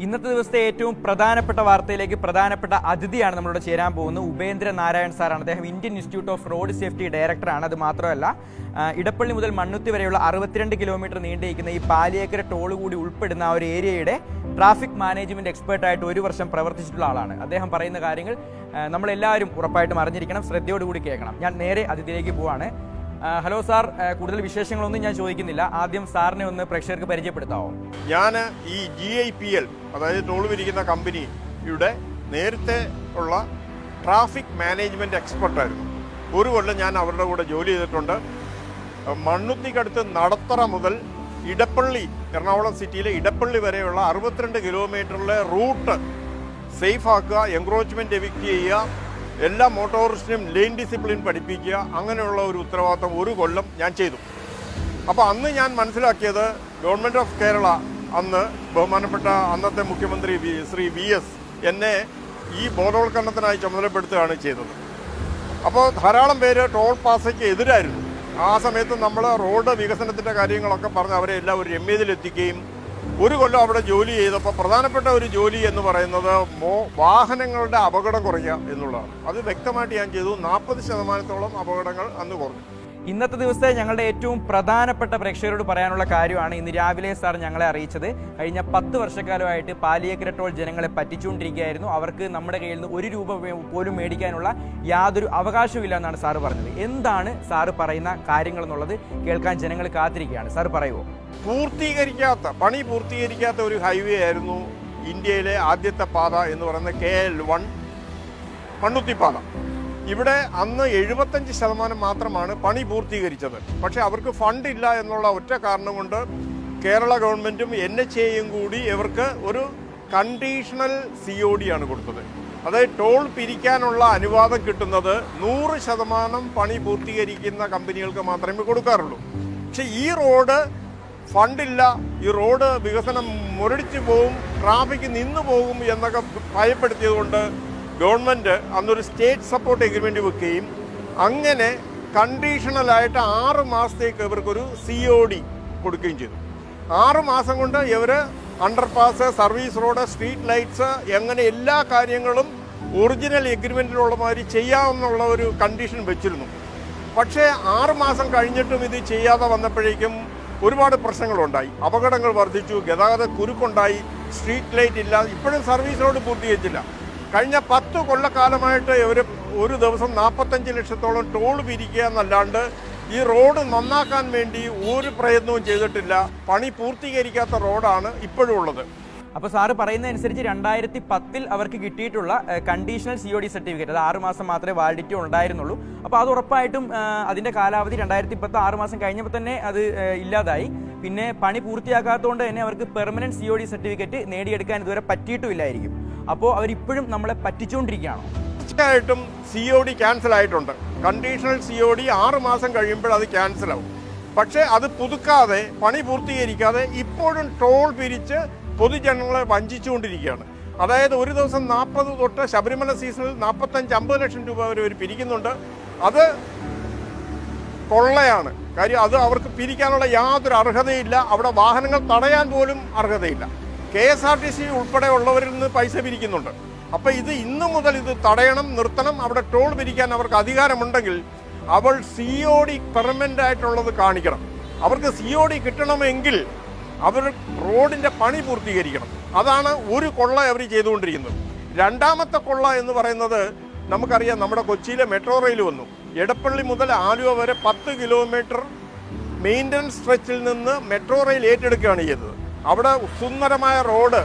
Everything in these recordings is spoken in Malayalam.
ഇന്നത്തെ ദിവസത്തെ ഏറ്റവും പ്രധാനപ്പെട്ട വാർത്തയിലേക്ക് പ്രധാനപ്പെട്ട അതിഥിയാണ് നമ്മളോട് ചേരാൻ പോകുന്നത്. ഉപേന്ദ്ര നാരായൺ സാറാണ്. അദ്ദേഹം Indian institute off road safety ഡയറക്ടറാണ്. അത് മാത്രമല്ല, ഇടപ്പള്ളി മുതൽ മണ്ണുത്തി വരെയുള്ള 62 കിലോമീറ്റർ നീണ്ടിരിക്കുന്ന ഈ പാലിയേക്കര ടോൾ കൂടി ഉൾപ്പെടുന്ന ആ ഒരു ഏരിയയുടെ ട്രാഫിക് മാനേജ്മെന്റ് എക്സ്പേർട്ടായിട്ട് 1 വർഷം പ്രവർത്തിച്ചിട്ടുള്ള ആളാണ്. അദ്ദേഹം പറയുന്ന കാര്യങ്ങൾ നമ്മളെല്ലാവരും ഉറപ്പായിട്ടും അറിഞ്ഞിരിക്കണം, ശ്രദ്ധയോടുകൂടി കേൾക്കണം. ഞാൻ നേരെ അതിഥിയിലേക്ക് പോവാണ്. ഹലോ സാർ, കൂടുതൽ വിശേഷങ്ങളൊന്നും ഞാൻ ചോദിക്കുന്നില്ല. ആദ്യം സാറിനെ ഒന്ന് പ്രേക്ഷകർക്ക് പരിചയപ്പെടുത്താവോ? ഞാൻ ഈ GIPL, അതായത് ടോൾ പിരിക്കുന്ന കമ്പനിയുടെ നേരത്തെ ഉള്ള ട്രാഫിക് മാനേജ്മെന്റ് എക്സ്പെർട്ടായിരുന്നു. 1 കൊല്ലം ഞാൻ അവരുടെ കൂടെ ജോലി ചെയ്തിട്ടുണ്ട്. മണ്ണുത്തിക്കടുത്ത് നടത്തറ മുതൽ ഇടപ്പള്ളി, എറണാകുളം സിറ്റിയിലെ ഇടപ്പള്ളി വരെയുള്ള 62 കിലോമീറ്ററിലെ റൂട്ട് സേഫ് ആക്കുക, എൻക്രോച്ച്മെന്റ് എവിക്റ്റ് ചെയ്യുക, എല്ലാ മോട്ടോറിസ്റ്റിനും ലെയിൻ ഡിസിപ്ലിൻ പഠിപ്പിക്കുക, അങ്ങനെയുള്ള ഒരു ഉത്തരവാദിത്തം 1 കൊല്ലം ഞാൻ ചെയ്തു. അപ്പോൾ അന്ന് ഞാൻ മനസ്സിലാക്കിയത്, ഗവൺമെൻറ് ഓഫ് കേരള അന്ന് ബഹുമാനപ്പെട്ട അന്നത്തെ മുഖ്യമന്ത്രി ശ്രീ VS എന്നെ ഈ ബോധവൽക്കരണത്തിനായി ചുമതലപ്പെടുത്തുകയാണ് ചെയ്തത്. അപ്പോൾ ധാരാളം പേര് ടോൾ പാസയ്ക്ക് എതിരായിരുന്നു. ആ സമയത്ത് നമ്മൾ റോഡ് വികസനത്തിൻ്റെ കാര്യങ്ങളൊക്കെ പറഞ്ഞ് അവരെ എല്ലാം ഒരു രമ്യതയിലെത്തിക്കുകയും 1 കൊല്ലം അവിടെ ജോലി ചെയ്തപ്പോൾ പ്രധാനപ്പെട്ട ഒരു ജോലി എന്ന് പറയുന്നത് വാഹനങ്ങളുടെ അപകടം കുറയ്ക്കുക എന്നുള്ളതാണ്. അത് വ്യക്തമായിട്ട് ഞാൻ ചെയ്തു. 40% അപകടങ്ങൾ അന്ന് കുറഞ്ഞു. ഇന്നത്തെ ദിവസത്തെ ഞങ്ങളുടെ ഏറ്റവും പ്രധാനപ്പെട്ട പ്രേക്ഷകരോട് പറയാനുള്ള കാര്യമാണ് ഇന്ന് രാവിലെ സാർ ഞങ്ങളെ അറിയിച്ചത്. കഴിഞ്ഞ 10 വർഷക്കാലമായിട്ട് പാലിയേക്കര ടോൾ ജനങ്ങളെ പറ്റിച്ചുകൊണ്ടിരിക്കുകയായിരുന്നു. അവർക്ക് നമ്മുടെ കയ്യിൽ നിന്ന് 1 രൂപ പോലും മേടിക്കാനുള്ള യാതൊരു അവകാശവും ഇല്ല എന്നാണ് സാറ് പറഞ്ഞത്. എന്താണ് സാറ് പറയുന്ന കാര്യങ്ങൾ എന്നുള്ളത് കേൾക്കാൻ ജനങ്ങൾ കാത്തിരിക്കുകയാണ്. സാർ പറയുമോ? പണി പൂർത്തീകരിക്കാത്ത ഒരു ഹൈവേ ആയിരുന്നു ഇന്ത്യയിലെ ആദ്യത്തെ പാത എന്ന് പറയുന്നത് KL1 മണ്ണുത്തി പാത. ഇവിടെ അന്ന് 75% മാത്രമാണ് പണി പൂർത്തീകരിച്ചത്. പക്ഷേ അവർക്ക് ഫണ്ട് ഇല്ല എന്നുള്ള ഒറ്റ കാരണം കൊണ്ട് കേരള ഗവൺമെൻറ്റും NHAയും കൂടി ഇവർക്ക് ഒരു കണ്ടീഷണൽ COD ആണ് കൊടുത്തത്. അതായത് ടോൾ പിരിക്കാനുള്ള അനുവാദം കിട്ടുന്നത് 100% പണി പൂർത്തീകരിക്കുന്ന കമ്പനികൾക്ക് മാത്രമേ കൊടുക്കാറുള്ളൂ. പക്ഷേ ഈ റോഡ് ഫണ്ടില്ല, ഈ റോഡ് വികസനം മുരടിച്ചു പോകും, ട്രാഫിക് നിന്നു പോകും എന്നൊക്കെ ഭയപ്പെടുത്തിയതുകൊണ്ട് ഗവൺമെൻറ് അന്നൊരു സ്റ്റേറ്റ് സപ്പോർട്ട് എഗ്രിമെൻ്റ് വെക്കുകയും അങ്ങനെ കണ്ടീഷണലായിട്ട് 6 മാസത്തേക്ക് ഇവർക്കൊരു COD കൊടുക്കുകയും ചെയ്തു. 6 മാസം കൊണ്ട് ഇവർ underpass, service road, street lights, അങ്ങനെ എല്ലാ കാര്യങ്ങളും ഒറിജിനൽ എഗ്രിമെൻറ്റിലുള്ള മാതിരി ചെയ്യാമെന്നുള്ള ഒരു കണ്ടീഷൻ വെച്ചിരുന്നു. പക്ഷേ 6 മാസം കഴിഞ്ഞിട്ടും ഇത് ചെയ്യാതെ വന്നപ്പോഴേക്കും ഒരുപാട് പ്രശ്നങ്ങളുണ്ടായി. അപകടങ്ങൾ വർദ്ധിച്ചു, ഗതാഗത കുരുക്കുണ്ടായി, സ്ട്രീറ്റ് ലൈറ്റ് ഇല്ല, ഇപ്പോഴും സർവീസ് റോഡ് പൂർത്തീകരിച്ചില്ല. കഴിഞ്ഞ 10 കൊല്ലക്കാലമായിട്ട് ഇവർ ഒരു ദിവസം 45 ലക്ഷത്തോളം ടോൾ പിരിക്കുക എന്നല്ലാണ്ട് ഈ റോഡ് നന്നാക്കാൻ വേണ്ടി ഒരു പ്രയത്നവും ചെയ്തിട്ടില്ല. പണി പൂർത്തീകരിക്കാത്ത റോഡാണ് ഇപ്പോഴും ഉള്ളത്. അപ്പോൾ സാറ് പറയുന്നതനുസരിച്ച് 2010 അവർക്ക് കിട്ടിയിട്ടുള്ള കണ്ടീഷണൽ COD സർട്ടിഫിക്കറ്റ്, അത് 6 മാസം മാത്രമേ വാലിഡിറ്റി ഉണ്ടായിരുന്നുള്ളൂ. അപ്പോൾ അത് ഉറപ്പായിട്ടും അതിൻ്റെ കാലാവധി 2010 6 മാസം കഴിഞ്ഞപ്പോൾ തന്നെ അത് ഇല്ലാതായി. പിന്നെ പണി പൂർത്തിയാക്കാത്തതുകൊണ്ട് തന്നെ അവർക്ക് പെർമനന്റ് COD സർട്ടിഫിക്കറ്റ് നേടിയെടുക്കാൻ ഇതുവരെ പറ്റിയിട്ടുമില്ലായിരിക്കും. അപ്പോൾ അവരിപ്പോഴും നമ്മളെ പറ്റിച്ചുകൊണ്ടിരിക്കുകയാണോ? തീർച്ചയായിട്ടും COD ക്യാൻസൽ ആയിട്ടുണ്ട്. കണ്ടീഷണൽ COD 6 മാസം കഴിയുമ്പോൾ അത് ക്യാൻസലാവും. പക്ഷേ അത് പുതുക്കാതെ, പണി പൂർത്തീകരിക്കാതെ ഇപ്പോഴും ടോൾ പിരിച്ച് പൊതുജനങ്ങളെ വഞ്ചിച്ചുകൊണ്ടിരിക്കുകയാണ്. അതായത് ഒരു ദിവസം 40 തൊട്ട് ശബരിമല സീസണിൽ 45-50 ലക്ഷം രൂപ വരെ അവർ പിരിക്കുന്നുണ്ട്. അത് കൊള്ളയാണ്. കാര്യം അത് അവർക്ക് പിരിക്കാനുള്ള യാതൊരു അർഹതയില്ല. അവിടെ വാഹനങ്ങൾ തടയാൻ പോലും അർഹതയില്ല. KSRTC ഉൾപ്പെടെ ഉള്ളവരിൽ നിന്ന് പൈസ പിരിക്കുന്നുണ്ട്. അപ്പോൾ ഇത് ഇന്നു മുതൽ ഇത് തടയണം, നിർത്തണം. അവിടെ ടോൾ പിരിക്കാൻ അവർക്ക് അധികാരമുണ്ടെങ്കിൽ അവൾ COD പെർമനൻ്റ് ആയിട്ടുള്ളത് കാണിക്കണം. അവർക്ക് COD കിട്ടണമെങ്കിൽ അവർ റോഡിൻ്റെ പണി പൂർത്തീകരിക്കണം. അതാണ് ഒരു കൊള്ള അവർ ചെയ്തുകൊണ്ടിരിക്കുന്നത്. രണ്ടാമത്തെ കൊള്ള എന്ന് പറയുന്നത്, നമുക്കറിയാം, നമ്മുടെ കൊച്ചിയിലെ മെട്രോ റെയിൽ വന്നു. എടപ്പള്ളി മുതൽ ആലുവ വരെ 10 കിലോമീറ്റർ മെയിൻ്റനൻസ് സ്ട്രെച്ചിൽ നിന്ന് മെട്രോ റെയിൽ ഏറ്റെടുക്കുകയാണ് ചെയ്തത്. അവിടെ സുന്ദരമായ റോഡ്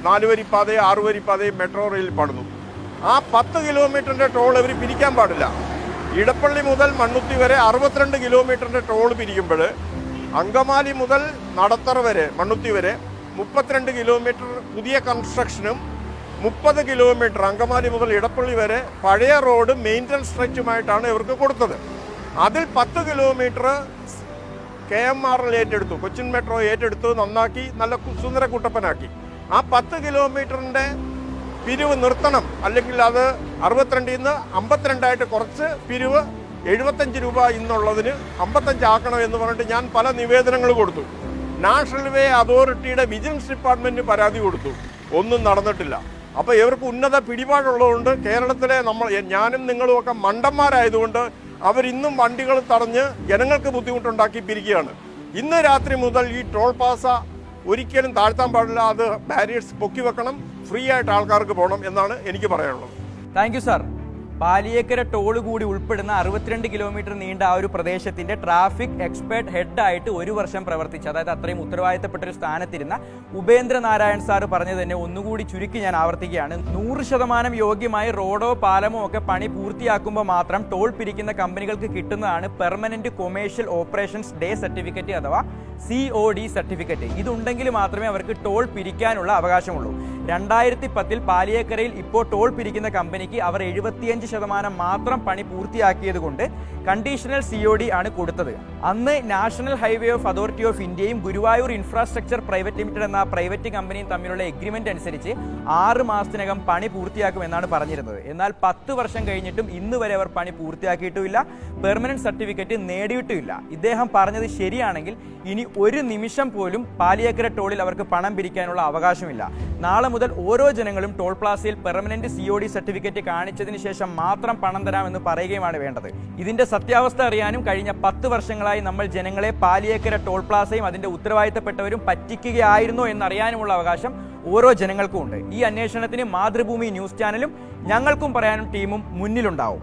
4 വരിപ്പാതയും 6 വരിപ്പാതയും മെട്രോ റെയിൽ പണിതു. ആ 10 കിലോമീറ്ററിൻ്റെ ടോൾ അവർ പിരിക്കാൻ പാടില്ല. ഇടപ്പള്ളി മുതൽ മണ്ണുത്തി വരെ 62 കിലോമീറ്ററിൻ്റെ ടോൾ പിരിക്കുമ്പോൾ അങ്കമാലി മുതൽ നടത്തറ വരെ, മണ്ണുത്തി വരെ 32 കിലോമീറ്റർ പുതിയ കൺസ്ട്രക്ഷനും 30 കിലോമീറ്റർ അങ്കമാലി മുതൽ ഇടപ്പള്ളി വരെ പഴയ റോഡ് മെയിൻ്റനൻസ് സ്ട്രെച്ചുമായിട്ടാണ് ഇവർക്ക് കൊടുത്തത്. അതിൽ 10 കിലോമീറ്റർ KMRL ഏറ്റെടുത്തു, കൊച്ചിൻ മെട്രോ ഏറ്റെടുത്ത് നന്നാക്കി നല്ല സുന്ദര കുട്ടപ്പനാക്കി. ആ 10 കിലോമീറ്ററിൻ്റെ പിരിവ് നിർത്തണം, അല്ലെങ്കിൽ അത് 62 നിന്ന് 52 കുറച്ച് പിരിവ് 75 രൂപ ഇന്നുള്ളതിന് 55 ആക്കണം എന്ന് പറഞ്ഞിട്ട് ഞാൻ പല നിവേദനങ്ങൾ കൊടുത്തു. നാഷണൽ വേ അതോറിറ്റിയുടെ വിജിലൻസ് ഡിപ്പാർട്ട്മെൻറ്റിന് പരാതി കൊടുത്തു. ഒന്നും നടന്നിട്ടില്ല. അപ്പോൾ ഇവർക്ക് ഉന്നത പിടിപാടുള്ളതുകൊണ്ട് കേരളത്തിലെ ഞാനും നിങ്ങളും ഒക്കെ മണ്ടന്മാരായതുകൊണ്ട് അവരിന്നും വണ്ടികൾ തടഞ്ഞ് ജനങ്ങൾക്ക് ബുദ്ധിമുട്ടുണ്ടാക്കി പിരിക്കുകയാണ്. ഇന്ന് രാത്രി മുതൽ ഈ ടോൾ പാസ ഒരിക്കലും താഴ്ത്താൻ പാടില്ല. അത് ബാരിയേഴ്സ് പൊക്കി വെക്കണം, ഫ്രീ ആയിട്ട് ആൾക്കാർക്ക് പോകണം എന്നാണ് എനിക്ക് പറയാനുള്ളത്. Thank you sir. Paliyekkara toll കൂടി ഉൾപ്പെടുന്ന 62 കിലോമീറ്റർ നീണ്ട ആ ഒരു പ്രദേശത്തിന്റെ ട്രാഫിക് എക്സ്പേർട്ട് ഹെഡായിട്ട് 1 വർഷം പ്രവർത്തിച്ച, അതായത് അത്രയും ഉത്തരവാദിത്തപ്പെട്ട ഒരു സ്ഥാനത്തിരുന്ന ഉപേന്ദ്ര നാരായൺ സാർ പറഞ്ഞത് തന്നെ ഒന്നുകൂടി ചുരുക്കി ഞാൻ ആവർത്തിക്കുകയാണ്. 100% യോഗ്യമായി റോഡോ പാലമോ ഒക്കെ പണി പൂർത്തിയാക്കുമ്പോൾ മാത്രം ടോൾ പിരിക്കുന്ന കമ്പനികൾക്ക് കിട്ടുന്നതാണ് permanent commercial operations day certificate അഥവാ COD സർട്ടിഫിക്കറ്റ്. ഇതുണ്ടെങ്കിൽ മാത്രമേ അവർക്ക് ടോൾ പിരിക്കാനുള്ള അവകാശമുള്ളൂ. 2010 പാലിയേക്കരയിൽ ഇപ്പോൾ ടോൾ പിരിക്കുന്ന കമ്പനിക്ക് അവർ 75% മാത്രം പണി പൂർത്തിയാക്കിയത് കൊണ്ട് കണ്ടീഷണൽ COD ആണ് കൊടുത്തത്. അന്ന് national highway of authority of ഇന്ത്യയും ഗുരുവായൂർ ഇൻഫ്രാസ്ട്രക്ചർ പ്രൈവറ്റ് ലിമിറ്റഡ് എന്ന പ്രൈവറ്റ് കമ്പനിയും തമ്മിലുള്ള എഗ്രിമെന്റ് അനുസരിച്ച് 6 മാസത്തിനകം പണി പൂർത്തിയാക്കുമെന്നാണ് പറഞ്ഞിരുന്നത്. എന്നാൽ 10 വർഷം കഴിഞ്ഞിട്ടും ഇന്ന് വരെ അവർ പണി പൂർത്തിയാക്കിയിട്ടുമില്ല, പെർമനന്റ് സർട്ടിഫിക്കറ്റ് നേടിയിട്ടുമില്ല. ഇദ്ദേഹം പറഞ്ഞത് ശരിയാണെങ്കിൽ ഇനി ഒരു നിമിഷം പോലും പാലിയേക്കര ടോളിൽ അവർക്ക് പണം പിരിക്കാനുള്ള അവകാശമില്ല. നാളെ മുതൽ ഓരോ ജനങ്ങളും ടോൾ പ്ലാസയിൽ പെർമനന്റ് COD സർട്ടിഫിക്കറ്റ് കാണിച്ചതിന് ശേഷം മാത്രം പണം തരാമെന്ന് പറയുകയുമാണ് വേണ്ടത്. ഇതിന്റെ സത്യാവസ്ഥ അറിയാനും കഴിഞ്ഞ 10 വർഷങ്ങളായി നമ്മൾ ജനങ്ങളെ പാലിയേക്കര ടോൾ പ്ലാസയും അതിന്റെ ഉത്തരവാദിത്തപ്പെട്ടവരും പറ്റിക്കുകയായിരുന്നോ എന്നറിയാനുമുള്ള അവകാശം ഓരോ ജനങ്ങൾക്കും ഉണ്ട്. ഈ അന്വേഷണത്തിന് മാതൃഭൂമി ന്യൂസ് ചാനലും ഞങ്ങൾക്കും പറയാനും ടീമും മുന്നിലുണ്ടാവും.